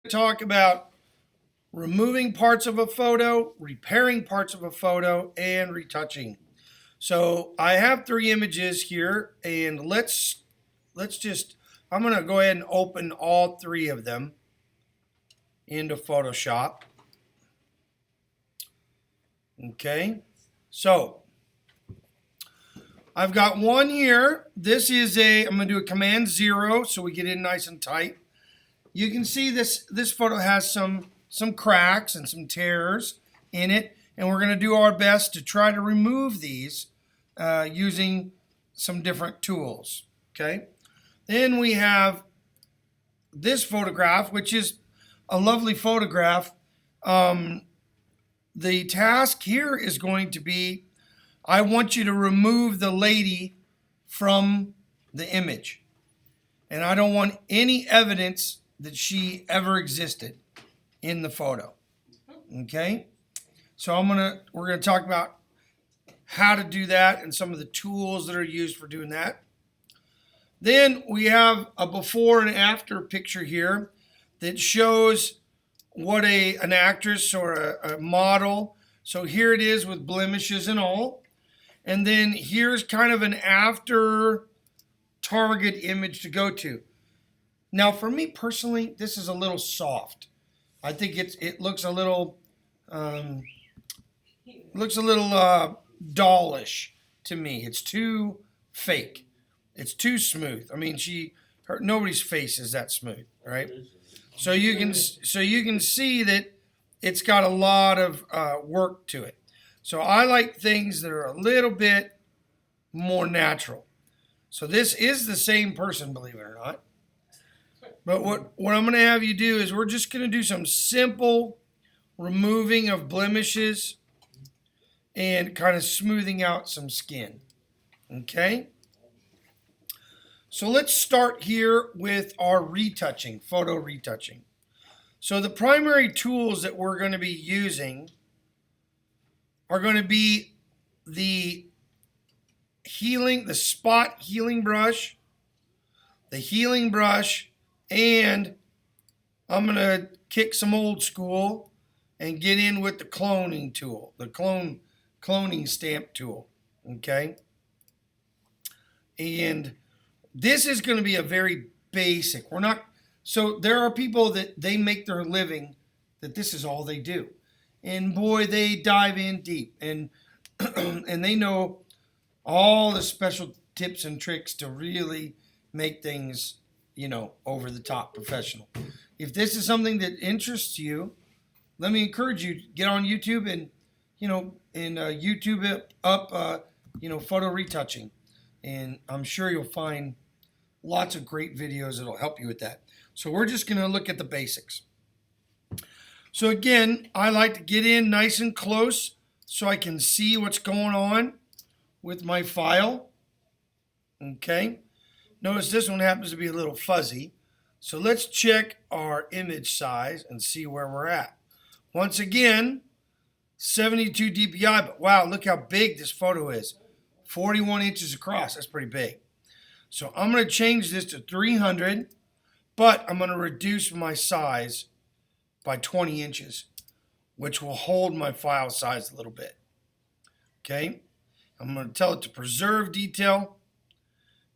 talk about removing parts of a photo, repairing parts of a photo, and retouching. So I have 3 images here, and I'm going to go ahead and open all 3 of them into Photoshop. Okay, so I've got one here. This is I'm going to do a Command 0 so we get in nice and tight. You can see this photo has some cracks and some tears in it, and we're going to do our best to try to remove these using some different tools. Okay, then we have this photograph, which is a lovely photograph. The task here is going to be, I want you to remove the lady from the image. And I don't want any evidence that she ever existed in the photo. Okay? So we're gonna talk about how to do that and some of the tools that are used for doing that. Then we have a before and after picture here that shows what an actress or a model. So here it is with blemishes and all. And then here's kind of an after target image to go to. Now for me personally, this is a little soft. I think it looks a little dollish to me. It's too fake. It's too smooth. I mean, nobody's face is that smooth, right? So you can see that it's got a lot of work to it. So I like things that are a little bit more natural. So this is the same person, believe it or not. But what I'm going to have you do is we're just going to do some simple removing of blemishes and kind of smoothing out some skin. Okay? So let's start here with our retouching, photo retouching. So the primary tools that we're going to be using are going to be the spot healing brush, and I'm going to kick some old school and get in with the cloning tool, the cloning stamp tool. Okay? And this is going to be a very basic. So there are people that they make their living that this is all they do. And boy, they dive in deep and and they know all the special tips and tricks to really make things, over the top professional. If this is something that interests you, let me encourage you to get on YouTube and, YouTube up, photo retouching. And I'm sure you'll find lots of great videos that'll help you with that. So we're just going to look at the basics. So again, I like to get in nice and close so I can see what's going on with my file. Okay. Notice this one happens to be a little fuzzy. So let's check our image size and see where we're at. Once again, 72 dpi, but wow, look how big this photo is. 41 inches across. That's pretty big. So I'm going to change this to 300, but I'm going to reduce my size by 20 inches, which will hold my file size a little bit. Okay? I'm going to tell it to preserve detail,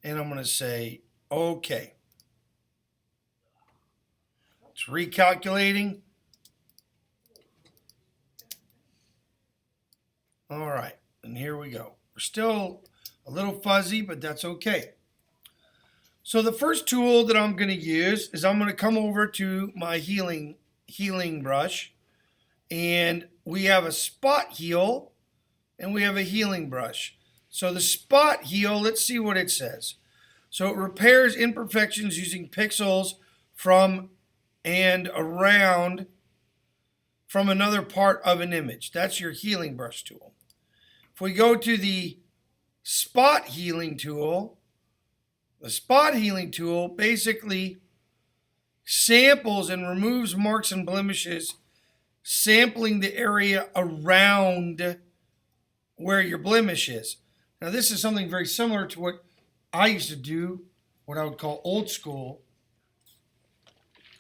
and I'm going to say, okay. It's recalculating. All right, and here we go. We're still a little fuzzy, but that's okay. So the first tool that I'm going to use is I'm going to come over to my healing brush, and we have a spot heal and we have a healing brush. So the spot heal, let's see what it says. So it repairs imperfections using pixels from and around from another part of an image. That's your healing brush tool. If we go to the spot healing tool, the spot healing tool basically samples and removes marks and blemishes, sampling the area around where your blemish is. Now this is something very similar to what I used to do, what I would call old school,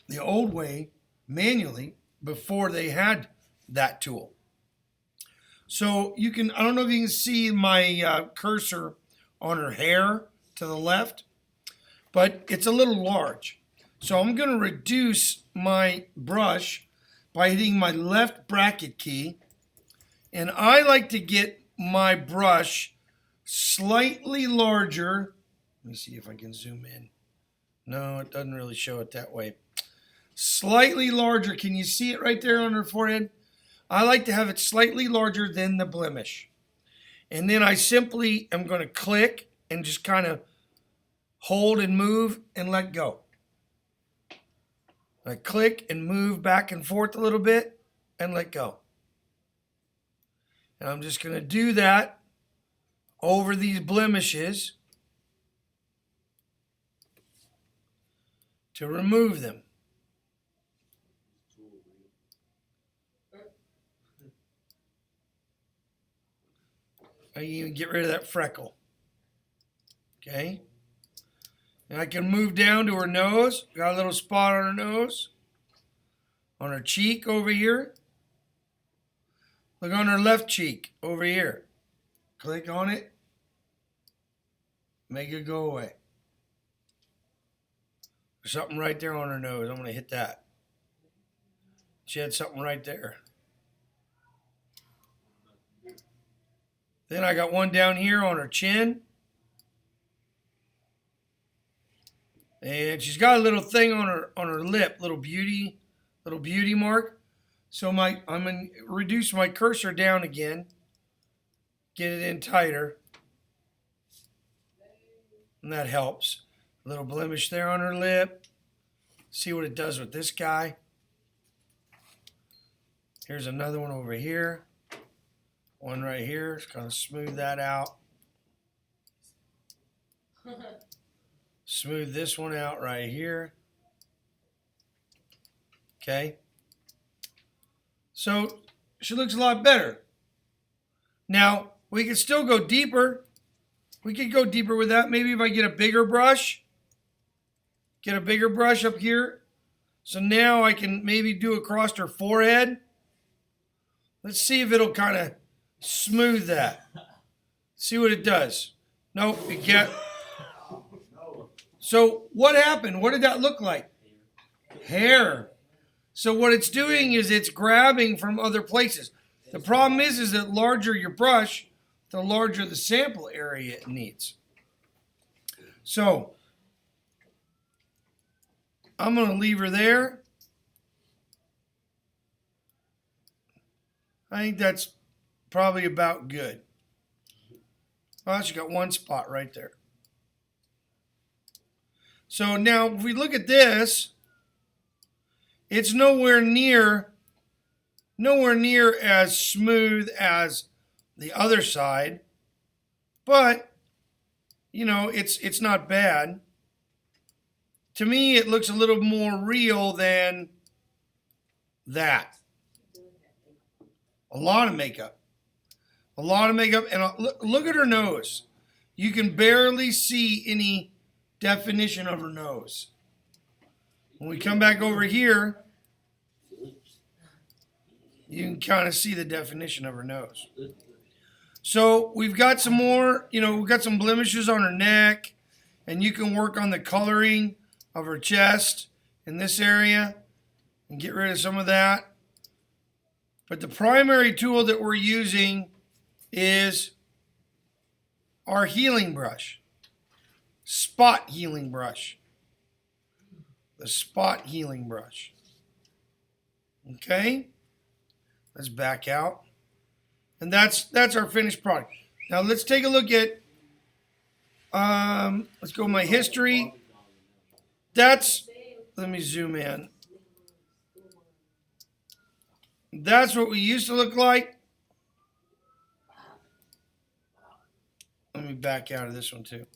the old way, manually before they had that tool. So you can, I don't know if you can see my cursor on her hair to the left, but it's a little large. So I'm going to reduce my brush by hitting my left bracket key. And I like to get my brush slightly larger. Let me see if I can zoom in. No, it doesn't really show it that way. Slightly larger. Can you see it right there on her forehead? I like to have it slightly larger than the blemish. And then I simply am going to click and just kind of hold and move and let go. I click and move back and forth a little bit and let go. And I'm just going to do that over these blemishes to remove them. I can even get rid of that freckle. Okay. And I can move down to her nose. Got a little spot on her nose. On her cheek over here. Look on her left cheek over here. Click on it. Make it go away. There's something right there on her nose. I'm going to hit that. She had something right there. Then I got one down here on her chin. And she's got a little thing on her lip, little beauty mark. So I'm going to reduce my cursor down again. Get it in tighter. And that helps. A little blemish there on her lip. See what it does with this guy. Here's another one over here. One right here. Just kind of smooth that out. Smooth this one out right here. Okay. So she looks a lot better. Now, we can still go deeper. We could go deeper with that. Maybe if I get a bigger brush. Get a bigger brush up here. So now I can maybe do across her forehead. Let's see if it'll kind of smooth that. See what it does. Nope, it can't. So what happened? What did that look like? Hair. So what it's doing is it's grabbing from other places. The problem is that larger your brush, the larger the sample area it needs. So I'm going to leave her there. I think that's probably about good. Oh, she got one spot right there. So now if we look at this, it's nowhere near as smooth as the other side, but you know, it's not bad. To me, it looks a little more real than that. A lot of makeup. A lot of makeup. And look at her nose. You can barely see any definition of her nose. When we come back over here, you can kind of see the definition of her nose. So we've got some more, we've got some blemishes on her neck, and you can work on the coloring of her chest in this area and get rid of some of that. But the primary tool that we're using is our healing brush, spot healing brush, the spot healing brush. Okay, let's back out. And that's our finished product. Now let's take a look at, let's go my history. Let me zoom in. That's what we used to look like. Let me back out of this one too.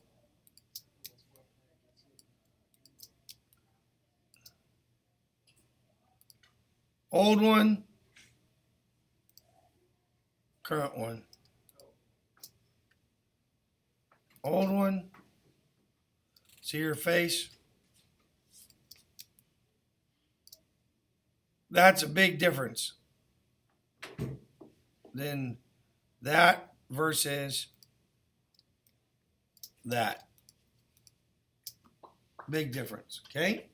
Old one. Current one. Old one. See her face? That's a big difference. Then that versus that. Big difference, okay?